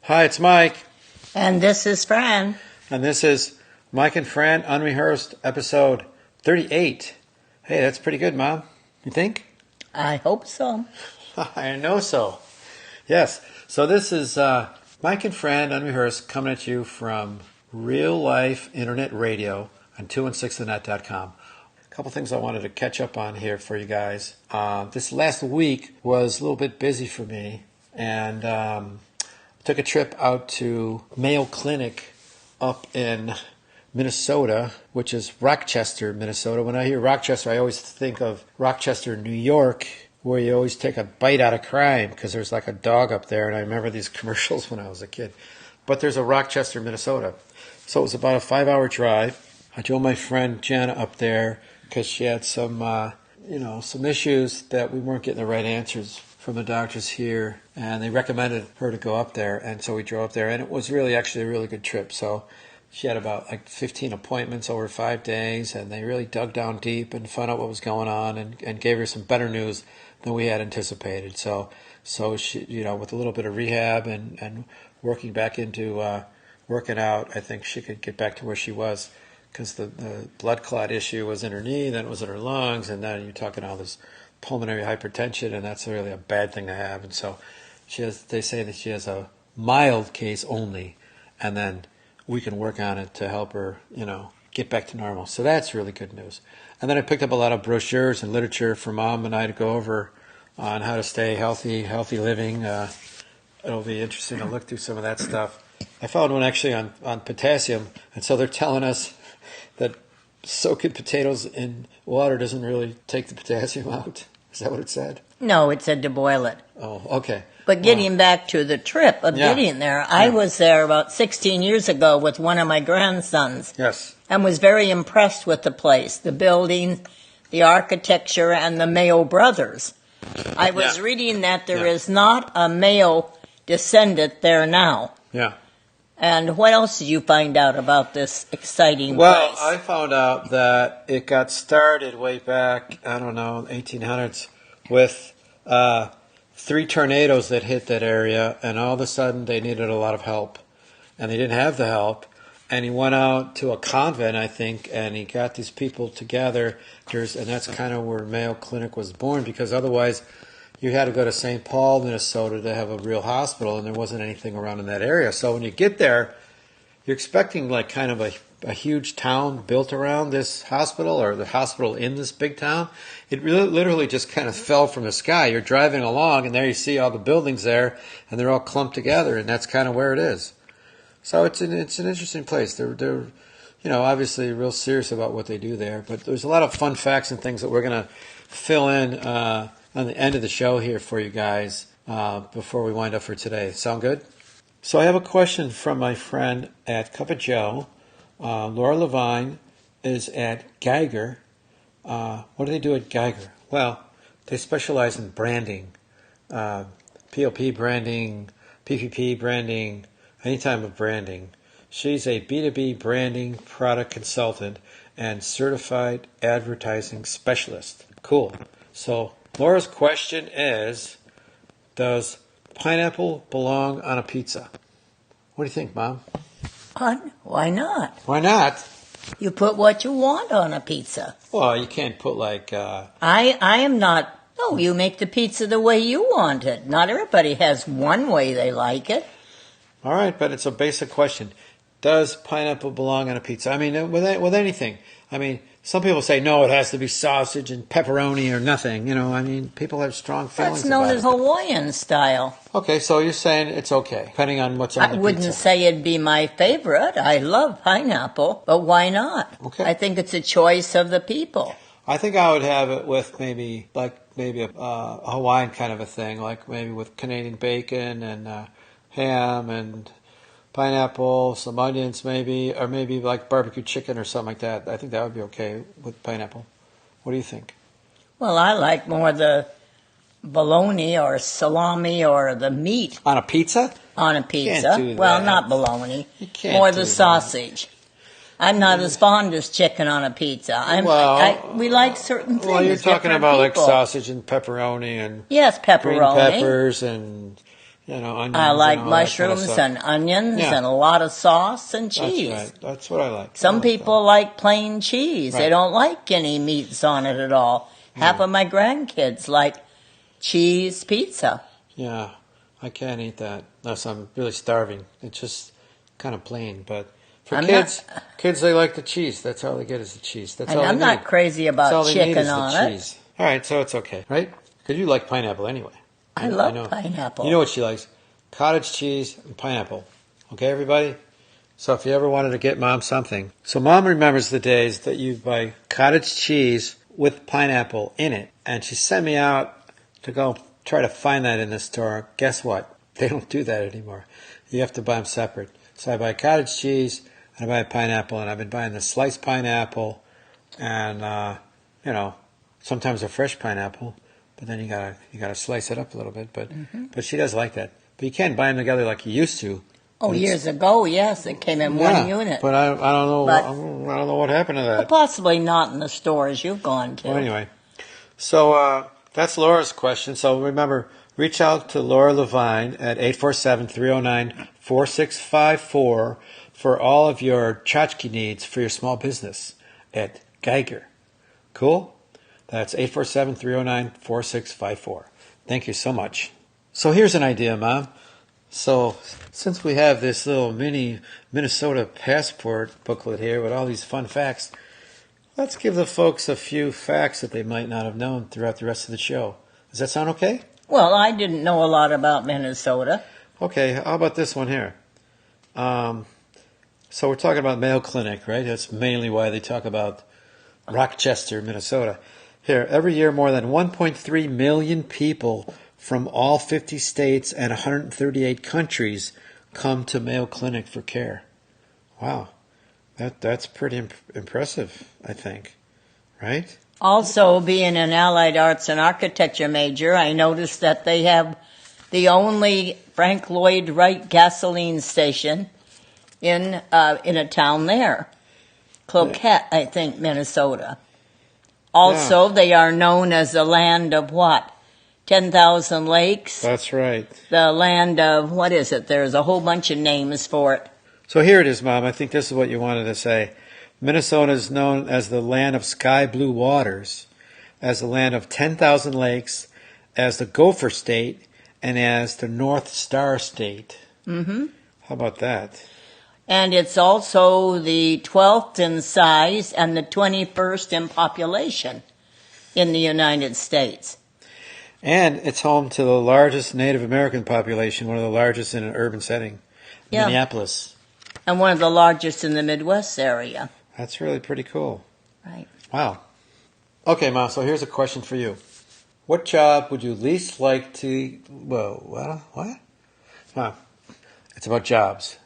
Hi, it's Mike. And this is Fran. And this is Mike and Fran Unrehearsed, episode 38. Hey, that's pretty good, Mom. You think? I hope so. I know so. Yes. So this is Mike and Fran Unrehearsed coming at you from real life internet radio on 216thenet.com. A couple things I wanted to catch up on here for you guys. This last week was a little bit busy for me, and took a trip out to Mayo Clinic up in Minnesota, which is Rochester, Minnesota. When I hear Rochester, I always think of Rochester, New York, where you always take a bite out of crime because there's like a dog up there, and I remember these commercials when I was a kid. But there's a Rochester, Minnesota. So it was about a 5-hour drive. I drove my friend Jana up there because she had some issues that we weren't getting the right answers from the doctors here, and they recommended her to go up there, and so we drove up there, and it was really actually a really good trip. So she had about 15 appointments over 5 days, and they really dug down deep and found out what was going on, and gave her some better news than we had anticipated. So she, with a little bit of rehab and working back into working out, I think she could get back to where she was, because the blood clot issue was in her knee, then it was in her lungs, and then you're talking all this pulmonary hypertension, and that's really a bad thing to have. And so they say that she has a mild case only, and then we can work on it to help her, get back to normal. So that's really good news. And then I picked up a lot of brochures and literature for Mom and I to go over on how to stay healthy living. It'll be interesting to look through some of that stuff. I found one actually on potassium, and so they're telling us that soaking potatoes in water doesn't really take the potassium out. Is that what it said? No, it said to boil it. Oh, okay. But getting back to the trip of getting there, I was there about 16 years ago with one of my grandsons. Yes. And was very impressed with the place, the building, the architecture, and the Mayo brothers. I was reading that there is not a Mayo descendant there now. Yeah. And what else did you find out about this exciting place? Well, I found out that it got started way back, 1800s, with 3 tornadoes that hit that area, and all of a sudden they needed a lot of help. And they didn't have the help. And he went out to a convent, I think, and he got these people together. And that's kind of where Mayo Clinic was born, because otherwise you had to go to St. Paul, Minnesota to have a real hospital, and there wasn't anything around in that area. So when you get there, you're expecting kind of a huge town built around this hospital, or the hospital in this big town. It really, literally just kind of fell from the sky. You're driving along, and there you see all the buildings there, and they're all clumped together, and that's kind of where it is. So it's an interesting place. They're obviously real serious about what they do there, but there's a lot of fun facts and things that we're going to fill in on the end of the show here for you guys before we wind up for today. Sound good? So I have a question from my friend at Cup of Joe. Laura Levine is at Geiger. What do they do at Geiger? Well, they specialize in branding, POP branding, PPP branding, any type of branding. She's a B2B branding product consultant and certified advertising specialist. Cool. So Laura's question is, does pineapple belong on a pizza? What do you think, Mom? Why not? Why not? You put what you want on a pizza. Well, you can't put I am not... No, you make the pizza the way you want it. Not everybody has one way they like it. All right, but it's a basic question. Does pineapple belong on a pizza? I mean, with anything. I mean, some people say, no, it has to be sausage and pepperoni or nothing. People have strong feelings That's known about as it. Hawaiian style. Okay, so you're saying it's okay, depending on what's on the pizza. I wouldn't say it'd be my favorite. I love pineapple, but why not? Okay. I think it's a choice of the people. I think I would have it with maybe a Hawaiian kind of a thing, like maybe with Canadian bacon and ham and pineapple, some onions maybe, or maybe like barbecue chicken or something like that. I think that would be okay with pineapple. What do you think? Well, I like more the bologna or salami or the meat. On a pizza? On a pizza. Can't do Well, that. not bologna. You can't More do the that. sausage. I'm not as fond as chicken on a pizza. We like certain things. Well, you're talking different about people. like sausage and pepperoni and Yes, pepperoni. green peppers and onions. I like and all that kind of mushrooms stuff. and onions Yeah. and a lot of sauce and cheese. That's right. That's what I like. Some people like plain cheese. Right. They don't like any meats on it at all. Half of my grandkids like cheese pizza. Yeah, I can't eat that unless I'm really starving. It's just kind of plain. But for kids, they like the cheese. That's all they get is the cheese. That's all I'm they not need. crazy That's all about they need chicken is the on it. cheese. All right, so it's okay, right? Because you like pineapple anyway. I know. love pineapple. You know what she likes? Cottage cheese and pineapple. Okay, everybody? So if you ever wanted to get Mom something. So Mom remembers the days that you buy cottage cheese with pineapple in it. And she sent me out to go try to find that in the store. Guess what? They don't do that anymore. You have to buy them separate. So I buy cottage cheese and I buy pineapple. And I've been buying the sliced pineapple and, sometimes a fresh pineapple. But then you gotta slice it up a little bit. But she does like that. But you can't buy them together like you used to. Oh, years ago, yes, it came in one unit. But I don't know. But- I don't know what happened to that. Possibly not in the stores you've gone to. Well, anyway, so that's Laura's question. So remember, reach out to Laura Levine at 847-309-4654 for all of your tchotchke needs for your small business at Geiger. Cool? That's 847-309-4654. Thank you so much. So here's an idea, Mom. So since we have this little mini Minnesota passport booklet here with all these fun facts, let's give the folks a few facts that they might not have known throughout the rest of the show. Does that sound okay? Well, I didn't know a lot about Minnesota. Okay, how about this one here? So we're talking about Mayo Clinic, right? That's mainly why they talk about Rochester, Minnesota. Here, every year more than 1.3 million people from all 50 states and 138 countries come to Mayo Clinic for care. Wow, that's pretty impressive, I think, right? Also, being an Allied Arts and Architecture major, I noticed that they have the only Frank Lloyd Wright gasoline station in a town there, Cloquet, I think, Minnesota. Also, they are known as the land of what? 10,000 lakes. That's right. The land of, what is it? There's a whole bunch of names for it. So here it is, Mom. I think this is what you wanted to say. Minnesota is known as the land of sky blue waters, as the land of 10,000 lakes, as the Gopher State, and as the North Star State. Mm-hmm. How about that? And it's also the 12th in size and the 21st in population in the United States. And it's home to the largest Native American population, one of the largest in an urban setting, Minneapolis. And one of the largest in the Midwest area. That's really pretty cool. Right. Wow. Okay, Mom, so here's a question for you. What job would you least like to... What? Huh. It's about jobs.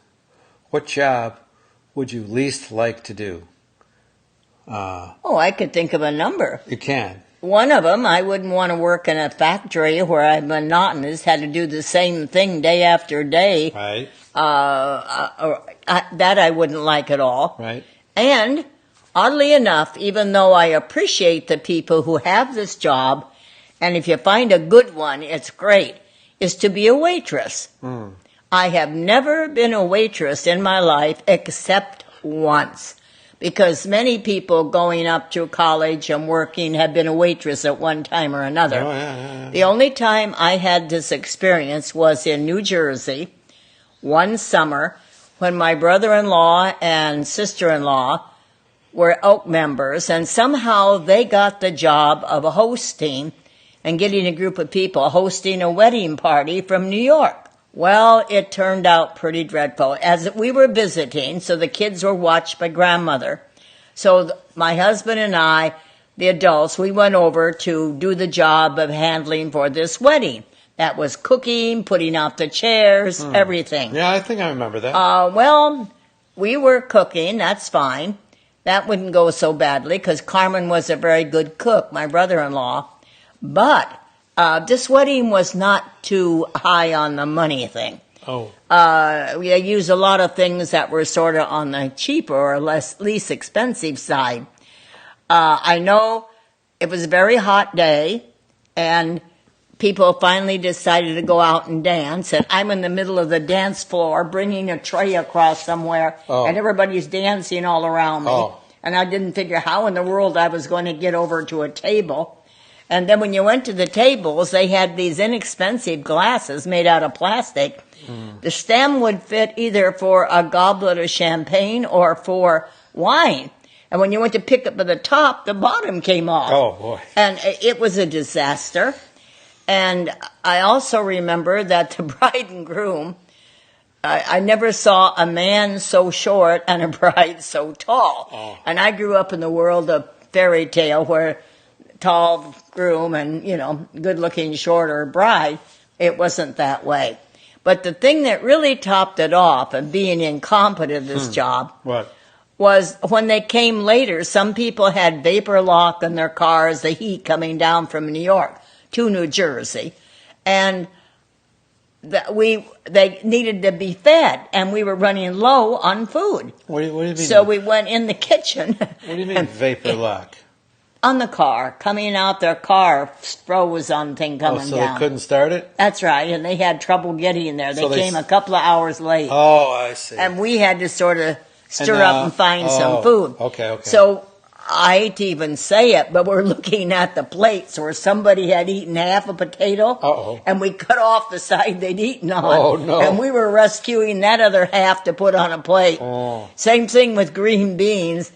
What job would you least like to do? I could think of a number. You can. One of them, I wouldn't want to work in a factory where I'm monotonous, had to do the same thing day after day. Right. That I wouldn't like at all. Right. And, oddly enough, even though I appreciate the people who have this job, and if you find a good one, it's great, is to be a waitress. Mm. I have never been a waitress in my life except once. Because many people going up to college and working have been a waitress at one time or another. Oh, yeah. The only time I had this experience was in New Jersey one summer when my brother-in-law and sister-in-law were Oak members, and somehow they got the job of hosting and getting a group of people hosting a wedding party from New York. Well, it turned out pretty dreadful. As we were visiting, so the kids were watched by grandmother. So my husband and I, the adults, we went over to do the job of handling for this wedding. That was cooking, putting out the chairs, everything. Yeah, I think I remember that. Well, we were cooking, that's fine. That wouldn't go so badly because Carmen was a very good cook, my brother-in-law. But this wedding was not too high on the money thing. Oh. We used a lot of things that were sort of on the cheaper or least expensive side. I know it was a very hot day, and people finally decided to go out and dance, and I'm in the middle of the dance floor bringing a tray across somewhere, and everybody's dancing all around me. And I didn't figure how in the world I was going to get over to a table. And then when you went to the tables, they had these inexpensive glasses made out of plastic. The stem would fit either for a goblet of champagne or for wine. And when you went to pick up at the top, the bottom came off. Oh, boy. And it was a disaster. And I also remember that the bride and groom, I never saw a man so short and a bride so tall. And I grew up in the world of fairy tale where tall groom and, good-looking shorter bride, it wasn't that way. But the thing that really topped it off and being incompetent at this job was when they came later, some people had vapor lock in their cars, the heat coming down from New York to New Jersey, and they needed to be fed, and we were running low on food. What do you mean? So we went in the kitchen. What do you mean vapor lock? On the car, coming out their car, froze on thing coming so down. They couldn't start it? That's right, and they had trouble getting in there. They came a couple of hours late. Oh, I see. And we had to sort of stir up and find some food. Okay. So I hate to even say it, but we're looking at the plates where somebody had eaten half a potato, and we cut off the side they'd eaten on. Oh, no. And we were rescuing that other half to put on a plate. Same thing with green beans.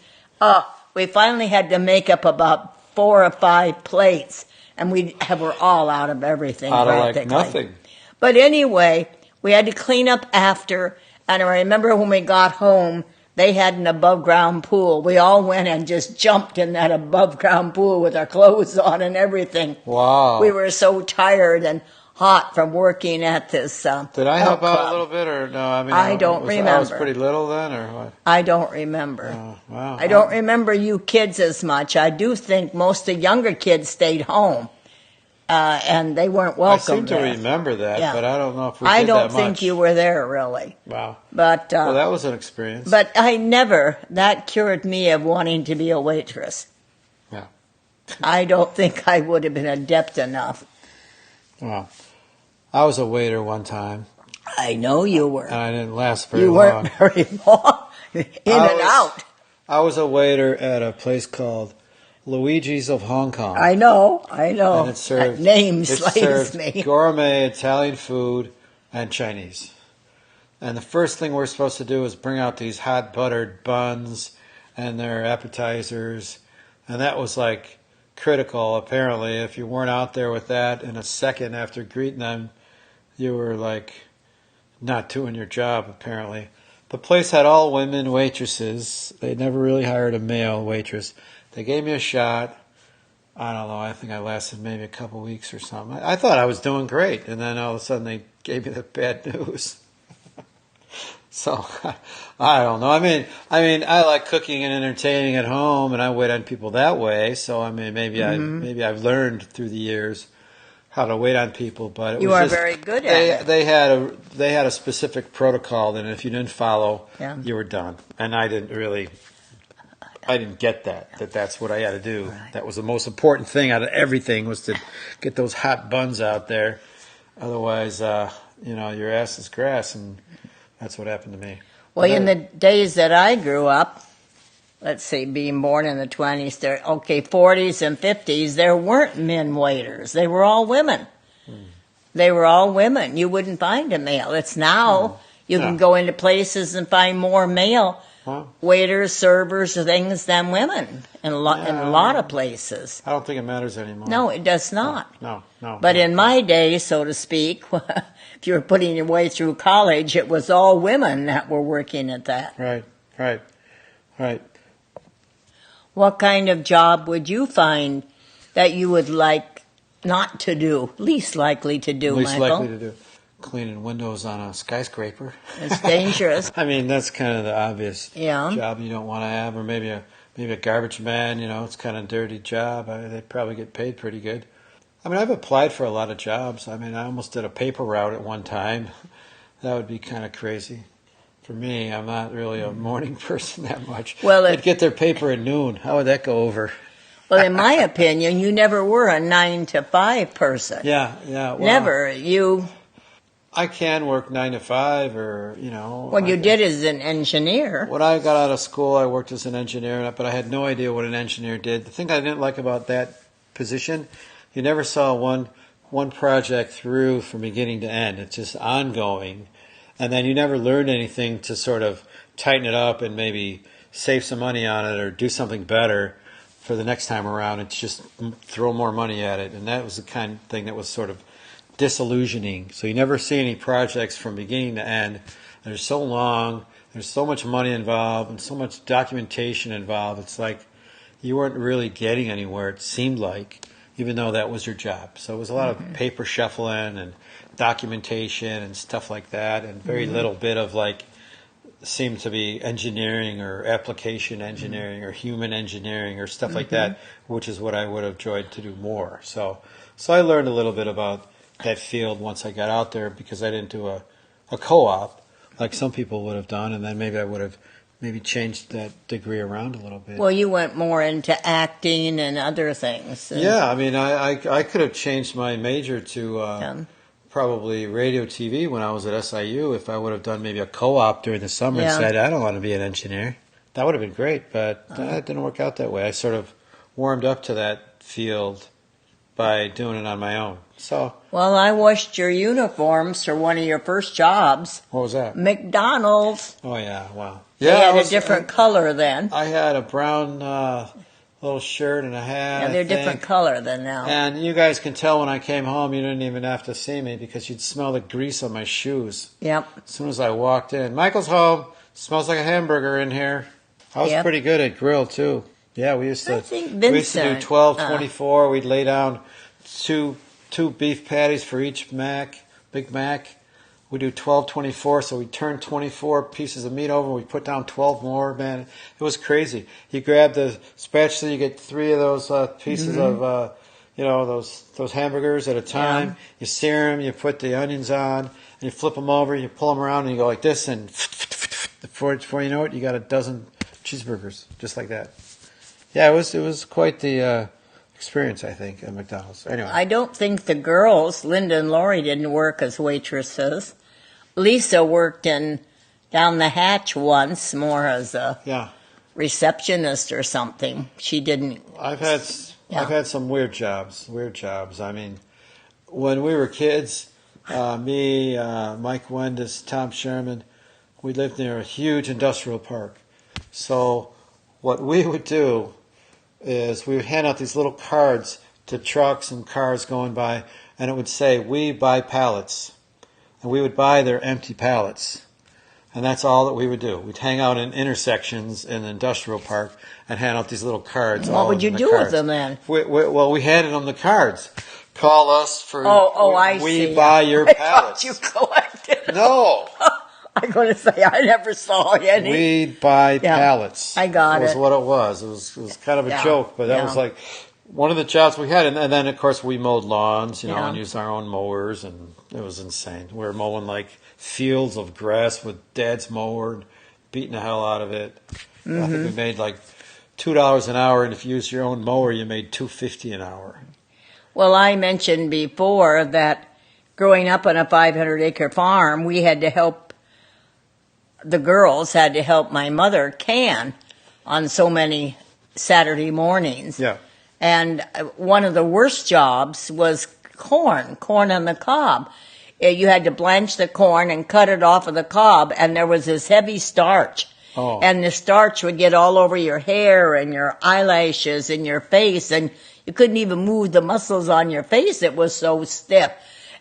We finally had to make up about 4 or 5 plates, and we were all out of everything. Out of like nothing. But anyway, we had to clean up after, and I remember when we got home, they had an above-ground pool. We all went and just jumped in that above-ground pool with our clothes on and everything. Wow. We were so tired and hot from working at this Did I help out a little bit, or no? I don't remember. I was pretty little then, or what? I don't remember. Oh, wow. I don't remember you kids as much. I do think most of the younger kids stayed home, and they weren't welcome. I seem to remember that, but I don't know if we did that much. I don't think you were there, really. Wow. But well, that was an experience. But that cured me of wanting to be a waitress. Yeah. I don't think I would have been adept enough. Wow. I was a waiter one time. I know you were. And I didn't last very long. You weren't very long. In and out. I was a waiter at a place called Luigi's of Hong Kong. I know. And it served, that name slays me. Gourmet Italian food and Chinese. And the first thing we're supposed to do is bring out these hot buttered buns and their appetizers. And that was like critical, apparently. If you weren't out there with that in a second after greeting them, you were like not doing your job, apparently. The place had all women waitresses. They never really hired a male waitress. They gave me a shot. I don't know, I think I lasted maybe a couple weeks or something. I thought I was doing great, and then all of a sudden they gave me the bad news. So, I don't know. I mean, I like cooking and entertaining at home, and I wait on people that way. So, maybe I've learned through the years how to wait on people. But you are very good at it. They had a specific protocol, and if you didn't follow, you were done. And I didn't get that's what I had to do. Right. That was the most important thing out of everything, was to get those hot buns out there. Otherwise, your ass is grass, and that's what happened to me. Well, in the days that I grew up, let's see, being born in the 20s, 40s and 50s, there weren't men waiters. They were all women. They were all women. You wouldn't find a male. It's now you can go into places and find more male waiters, servers, things than women in a lot of places. I don't think it matters anymore. No, it does not. No. But in my day, so to speak, if you were putting your way through college, it was all women that were working at that. Right. What kind of job would you find that you would like not to do, least likely to do, Michael? Least likely to do. Cleaning windows on a skyscraper. It's dangerous. That's kind of the obvious job you don't want to have. Or maybe a garbage man, it's kind of a dirty job. They probably get paid pretty good. I've applied for a lot of jobs. I almost did a paper route at one time. That would be kind of crazy. For me, I'm not really a morning person that much. Well, they'd get their paper at noon. How would that go over? Well, in my opinion, you never were a 9 to 5 person. Yeah, yeah. Well, Never. You. I can work 9 to 5, or What you did as an engineer. When I got out of school, I worked as an engineer, but I had no idea what an engineer did. The thing I didn't like about that position, you never saw one project through from beginning to end. It's just ongoing, and then you never learned anything to sort of tighten it up and maybe save some money on it or do something better for the next time around. It's just throw more money at it, and that was the kind of thing that was sort of disillusioning. So you never see any projects from beginning to end. They're so long, there's so much money involved and so much documentation involved. It's like you weren't really getting anywhere, it seemed like, even though that was your job. So it was a lot of paper shuffling and documentation and stuff like that, and very little bit of seemed to be engineering or application engineering or human engineering or stuff like that, which is what I would have enjoyed to do more. So I learned a little bit about that field once I got out there, because I didn't do a co-op like some people would have done, and then maybe I would have changed that degree around a little bit. Well, you went more into acting and other things. Yeah, I mean, I could have changed my major to probably radio TV when I was at SIU if I would have done maybe a co-op during the summer and said, I don't want to be an engineer. That would have been great, but it didn't work out that way. I sort of warmed up to that field by doing it on my own. So, well, I washed your uniforms for one of your first jobs. What was that? McDonald's. Oh, yeah, wow. They had a different color then. I had a brown little shirt and a hat. Yeah, they're different color than now. And you guys can tell when I came home, you didn't even have to see me because you'd smell the grease on my shoes. Yep. As soon as I walked in. Michael's home. Smells like a hamburger in here. I was pretty good at grill, too. Yeah, we used to do 12-24. We'd lay down two beef patties for each Big Mac. We do 12-24, so we turn 24 pieces of meat over. We put down 12 more. Man, it was crazy. You grab the spatula, you get 3 of those pieces of, those hamburgers at a time. Yeah. You sear them, you put the onions on, and you flip them over, you pull them around, and you go like this, and before you know it, you got a dozen cheeseburgers, just like that. Yeah, it was quite the experience, I think, at McDonald's. Anyway, I don't think the girls, Linda and Lori, didn't work as waitresses. Lisa worked down the hatch once, more as a receptionist or something. She didn't. I've had some weird jobs. I mean, when we were kids, me, Mike Wendis, Tom Sherman, we lived near a huge industrial park. So what we would do is we would hand out these little cards to trucks and cars going by, and it would say, "We buy pallets." And we would buy their empty pallets. And that's all that we would do. We'd hang out in intersections in the industrial park and hand out these little cards. What would you do with them then? We handed them the cards. Call us for I see. We buy your pallets. I thought you collected. No. I'm going to say I never saw any. We buy pallets. I got it. That was what it was. It was kind of a joke, but that was like one of the jobs we had. And then, of course, we mowed lawns, and used our own mowers, and it was insane. We were mowing like fields of grass with Dad's mower, beating the hell out of it. I think we made like $2 an hour, and if you used your own mower, you made $2.50 an hour. Well, I mentioned before that growing up on a 500-acre farm, we had to help, the girls had to help my mother can on so many Saturday mornings. Yeah. And one of the worst jobs was corn on the cob. You had to blanch the corn and cut it off of the cob, and there was this heavy starch. Oh. And the starch would get all over your hair and your eyelashes and your face, and you couldn't even move the muscles on your face. It was so stiff.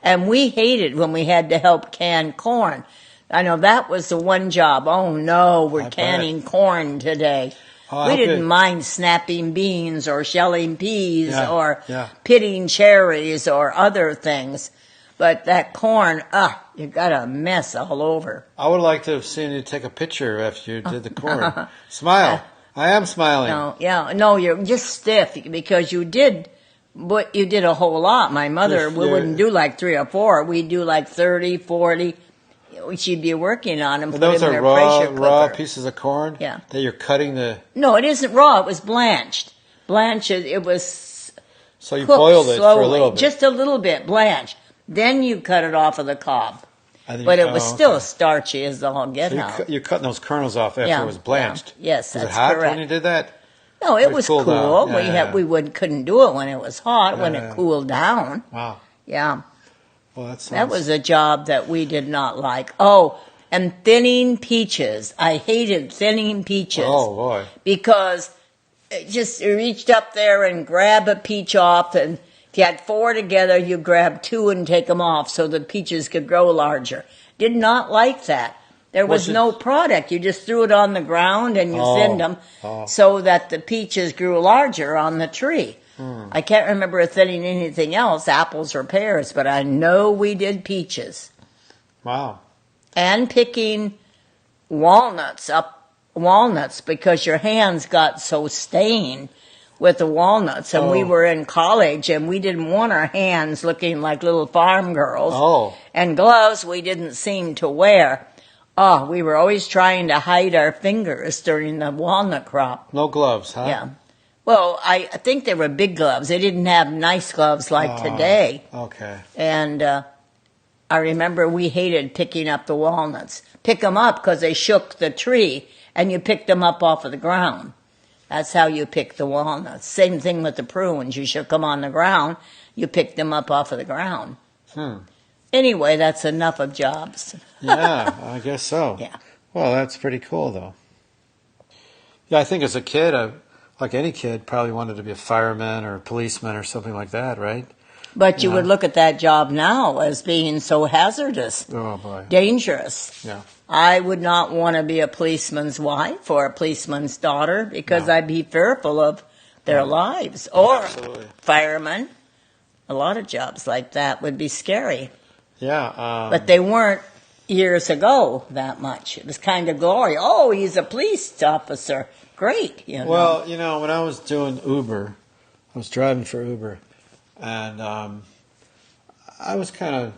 And we hated when we had to help can corn. I know that was the one job. Oh, no, we're canning corn today. We didn't mind snapping beans or shelling peas or pitting cherries or other things. But that corn, you got a mess all over. I would like to have seen you take a picture after you did the corn. Smile. I am smiling. No, you're just stiff because you did a whole lot. My mother, we wouldn't do like 3 or 4. We'd do like 30, 40. She'd be working on them. Those are raw pieces of corn? Yeah. That you're cutting the... No, it isn't raw. It was blanched. Blanch it. It was So you cooked boiled it slowly, for a little bit. just a little bit, blanch. Then you cut it off of the cob. And But you- it was oh, still okay. starchy as all get So out. you're cutting those kernels off after Yeah, it was blanched. yeah. Yes, Was it that's hot correct. when you did that? No, it was cooled cool. down. Yeah, We couldn't do it when it was hot. When Yeah. it cooled down, Wow. yeah, Well, that was a job that we did not like. Oh, and thinning peaches. I hated thinning peaches. Oh boy. Because it just you reached up there and grab a peach off, and if you had 4 together, you grab 2 and take them off so the peaches could grow larger. Did not like that. There was no product. You just threw it on the ground and you thinned them so that the peaches grew larger on the tree. I can't remember thinning anything else, apples or pears, but I know we did peaches. Wow. And picking walnuts because your hands got so stained with the walnuts. And we were in college and we didn't want our hands looking like little farm girls. Oh. And gloves we didn't seem to wear. Oh, we were always trying to hide our fingers during the walnut crop. No gloves, huh? Yeah. Well, I think they were big gloves. They didn't have nice gloves like today. Okay. And I remember we hated picking up the walnuts. Pick them up because they shook the tree, and you picked them up off of the ground. That's how you pick the walnuts. Same thing with the prunes. You shook them on the ground. You picked them up off of the ground. Anyway, that's enough of jobs. Yeah, I guess so. Yeah. Well, that's pretty cool, though. Yeah, I think as a kid, like any kid, probably wanted to be a fireman or a policeman or something like that, right? But you would look at that job now as being so hazardous, Oh, boy. dangerous. Yeah. I would not want to be a policeman's wife or a policeman's daughter because I'd be fearful of their lives. Or Absolutely. firemen. A lot of jobs like that would be scary. Yeah. But they weren't years ago that much. It was kind of glory. Oh, he's a police officer. Great. You know. Well, when I was doing Uber, I was driving for Uber, and I was kind of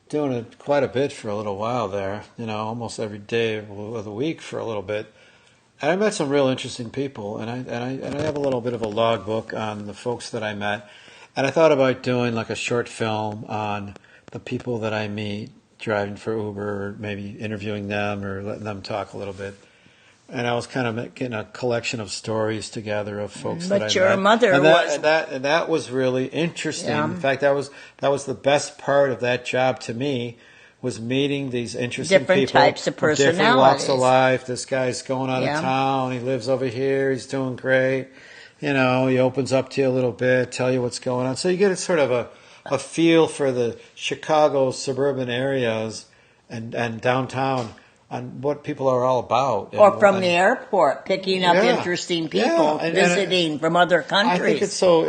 doing it quite a bit for a little while there, almost every day of the week for a little bit. And I met some real interesting people, and I have a little bit of a logbook on the folks that I met. And I thought about doing like a short film on the people that I meet driving for Uber, or maybe interviewing them or letting them talk a little bit. And I was kind of getting a collection of stories together of folks that I met. But your mother and that was really interesting. Yeah. In fact, that was the best part of that job to me, was meeting these interesting Different people. types of from different walks of personalities. life. This guy's going out Yeah. of town. He lives over here. He's doing great. He opens up to you a little bit, tell you what's going on. So you get a sort of a feel for the Chicago suburban areas and downtown on what people are all about. or from the airport, picking up Yeah. interesting people, Yeah, and visiting from other countries. I think it's so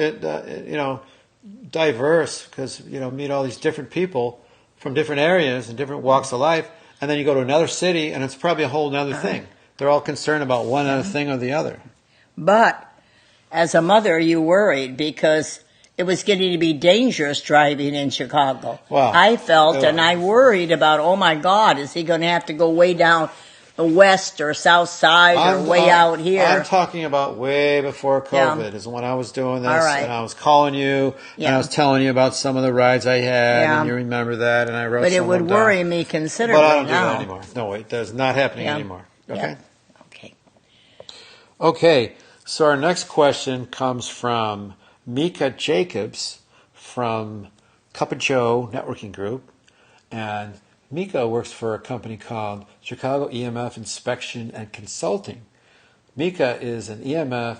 diverse because meet all these different people from different areas and different walks of life, and then you go to another city and it's probably a whole other thing. They're all concerned about one other thing or the other. But as a mother, you worried because it was getting to be dangerous driving in Chicago. Wow. I felt and I worried about, oh my God, is he going to have to go way down the west or south side or way out here? I'm talking about way before COVID is when I was doing this, All right. and I was calling you, and I was telling you about some of the rides I had, Yeah. and you remember that, and I wrote But it some would of them down. worry me considerably But I don't do now. that anymore. No, it does not happening Yeah. anymore. Okay? Yeah. Okay. Okay, so our next question comes from Mika Jacobs from Cup of Joe Networking Group. And Mika works for a company called Chicago EMF Inspection and Consulting. Mika is an EMF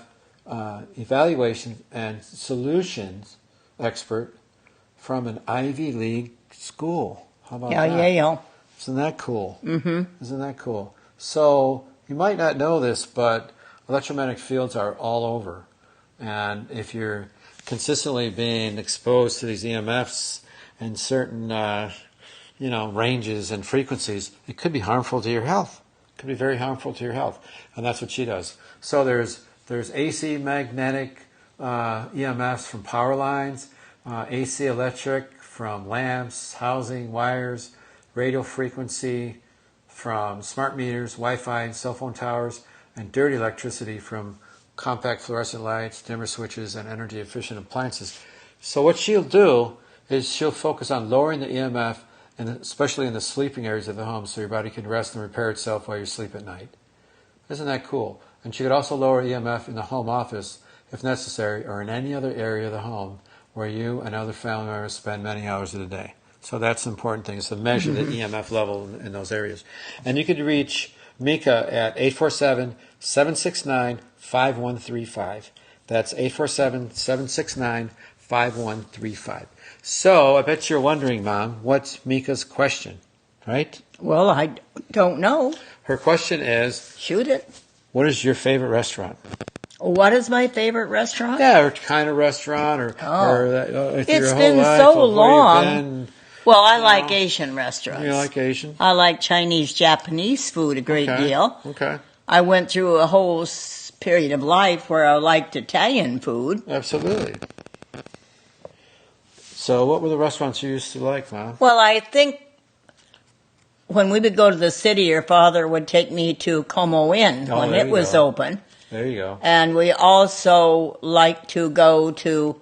evaluation and solutions expert from an Ivy League school. How about that? Yeah. Isn't that cool? Mm-hmm. Isn't that cool? So you might not know this, but electromagnetic fields are all over. And if you're consistently being exposed to these EMFs in certain ranges and frequencies, it could be harmful to your health. It could be very harmful to your health. And that's what she does. So there's AC magnetic EMFs from power lines, AC electric from lamps, housing, wires, radio frequency from smart meters, Wi-Fi and cell phone towers, and dirty electricity from compact fluorescent lights, dimmer switches, and energy-efficient appliances. So what she'll do is she'll focus on lowering the EMF, and especially in the sleeping areas of the home, so your body can rest and repair itself while you sleep at night. Isn't that cool? And she could also lower EMF in the home office if necessary, or in any other area of the home where you and other family members spend many hours of the day. So that's the important thing, is to measure the EMF level in those areas. And you could reach Mika at 847-769-5135. That's 847-769-5135. So I bet you're wondering, Mom, what's Mika's question, right? Well, I don't know. Her question is, Shoot it. what is your favorite restaurant? What is my favorite restaurant? Yeah, or kind of restaurant, or It's your whole been life, so of where you've long. been. Well, I like Asian restaurants. You like Asian? I like Chinese, Japanese food a great deal. Okay. I went through a whole period of life where I liked Italian food. Absolutely. So what were the restaurants you used to like, Mom? Well, I think when we would go to the city, your father would take me to Como Inn when it was open. There you go. And we also liked to go to,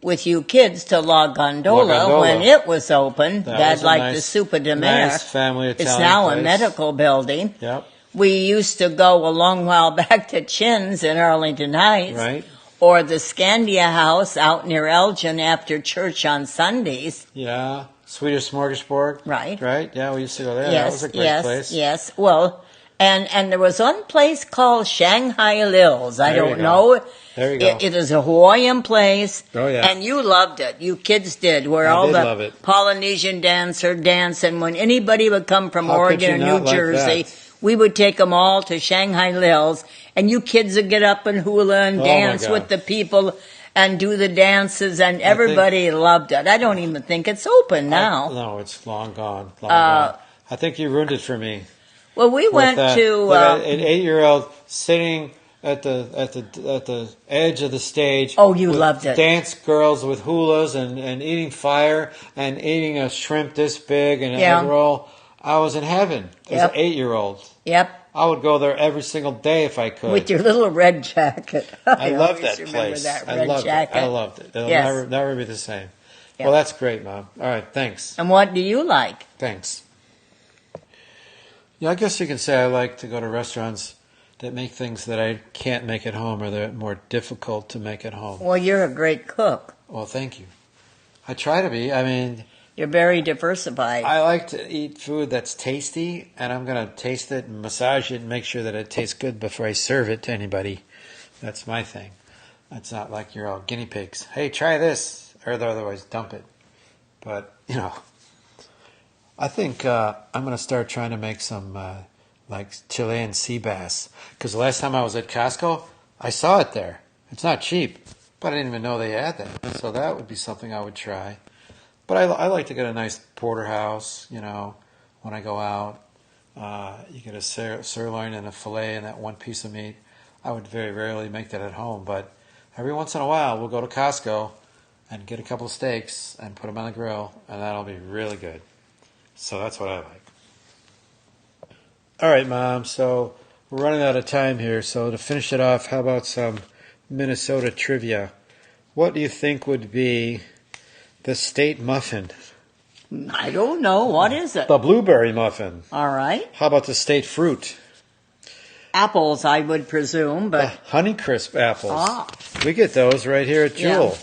with you kids, to La Gondola when it was open. That's like the Super de Mer. Nice family Italian It's now place. a medical building. Yep. We used to go a long while back to Chin's in Arlington Heights. Right. Or the Scandia House out near Elgin after church on Sundays. Yeah. Swedish Smorgasbord. Right. Right? Yeah, we used to go there. Yes, that was a great place. Yes. Well, and there was one place called Shanghai Lils. I don't know. There you go. It is a Hawaiian place. Oh, yeah. And you loved it. You kids did. Where all love the it. Polynesian dancer dance. And when anybody would come from Oregon or New Jersey, that? we would take them all to Shanghai Lils. And you kids would get up and hula and dance with the people and do the dances. And everybody loved it. I don't even think it's open now. No, it's long gone. Gone. I think you ruined it for me. Well, we went to an 8-year-old sitting at the edge of the stage. Oh, you with loved it. Dance girls with hulas and eating fire and eating a shrimp this big and an egg roll. I was in heaven as an 8-year-old. Yep. I would go there every single day if I could. With your little red jacket. I love that place. That I loved it. I loved it. It'll never be the same. Yep. Well, that's great, Mom. All right, thanks. And what do you like? Thanks. Yeah, I guess you can say I like to go to restaurants that make things that I can't make at home or that are more difficult to make at home. Well, you're a great cook. Well, thank you. I try to be. I mean, you're very diversified. I like to eat food that's tasty, and I'm going to taste it and massage it and make sure that it tastes good before I serve it to anybody. That's my thing. It's not like you're all guinea pigs. Hey, try this, or otherwise dump it. But, I think I'm going to start trying to make some like Chilean sea bass. Because the last time I was at Costco, I saw it there. It's not cheap, but I didn't even know they had that. So that would be something I would try. But I like to get a nice porterhouse, when I go out. You get a sirloin and a filet and that one piece of meat. I would very rarely make that at home, but every once in a while we'll go to Costco and get a couple of steaks and put them on the grill, and that'll be really good. So that's what I like. All right, Mom, so we're running out of time here. So to finish it off, how about some Minnesota trivia? What do you think would be the state muffin? I don't know. What is it? The blueberry muffin. All right. How about the state fruit? Apples, I would presume, but Honeycrisp apples. We get those right here at Jewel.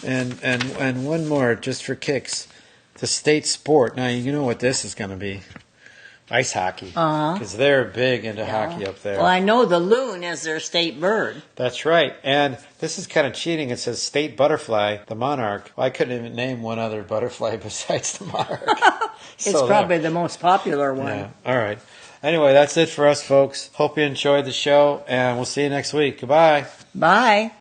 Yeah. And one more, just for kicks. The state sport. Now, you know what this is going to be. Ice hockey. Because they're big into hockey up there. Well, I know the loon is their state bird. That's right. And this is kind of cheating. It says state butterfly, the monarch. Well, I couldn't even name one other butterfly besides the monarch. It's probably the most popular one. Yeah. All right. Anyway, that's it for us, folks. Hope you enjoyed the show, and we'll see you next week. Goodbye. Bye.